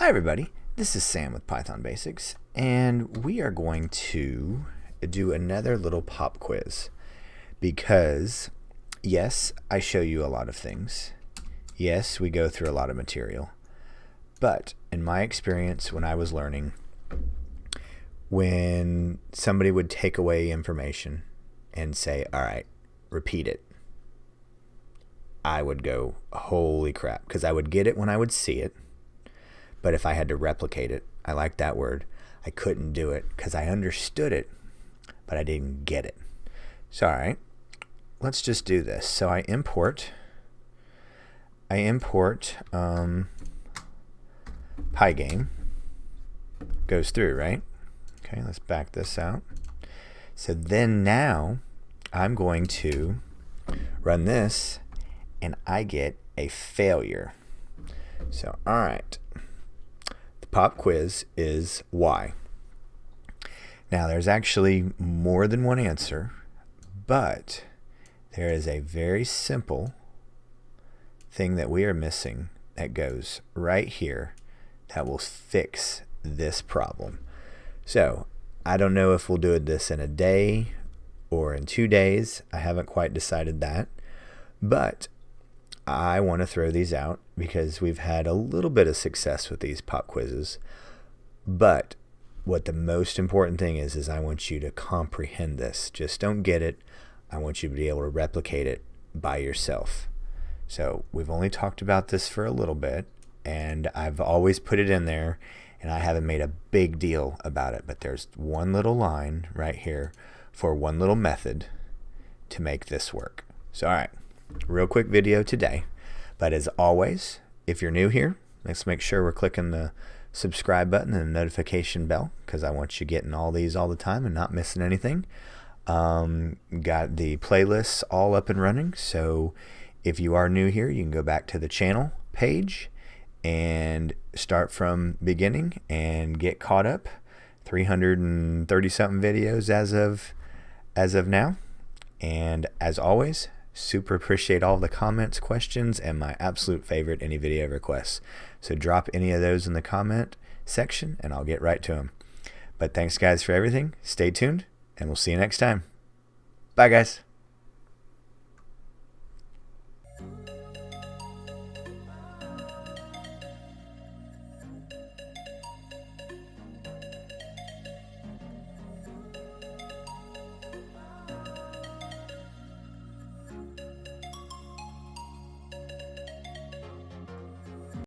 Hi everybody, this is Sam with Python Basics, and we are going to do another little pop quiz because, yes, I show you a lot of things. Yes, we go through a lot of material. But in my experience when I was learning, when somebody would take away information and say, all right, repeat it, I would go, holy crap, because I would get it when I would see it. But if I had to replicate it, I like that word, I couldn't do it because I understood it, but I didn't get it. So, all right, let's just do this. So I import pygame, goes through, right? Okay, let's back this out. So then now I'm going to run this and I get a failure. So, all right. Pop quiz is why. Now there's actually more than one answer, but there is a very simple thing that we are missing that goes right here that will fix this problem. So I don't know if we'll do this in a day or in 2 days. I haven't quite decided that, but I want to throw these out because we've had a little bit of success with these pop quizzes. But what the most important thing is I want you to comprehend this. Just don't get it. I want you to be able to replicate it by yourself. So we've only talked about this for a little bit, and I've always put it in there, and I haven't made a big deal about it. But there's one little line right here for one little method to make this work. So, all right. Real quick video today, but as always, if you're new here, let's make sure we're clicking the subscribe button and the notification bell because I want you getting all these all the time and not missing anything. Got the playlists all up and running, so if you are new here, you can go back to the channel page and start from beginning and get caught up. 330 something videos as of now, and as always, super appreciate all the comments, questions, and my absolute favorite, any video requests. So drop any of those in the comment section and I'll get right to them. But thanks guys for everything. Stay tuned and we'll see you next time. Bye guys.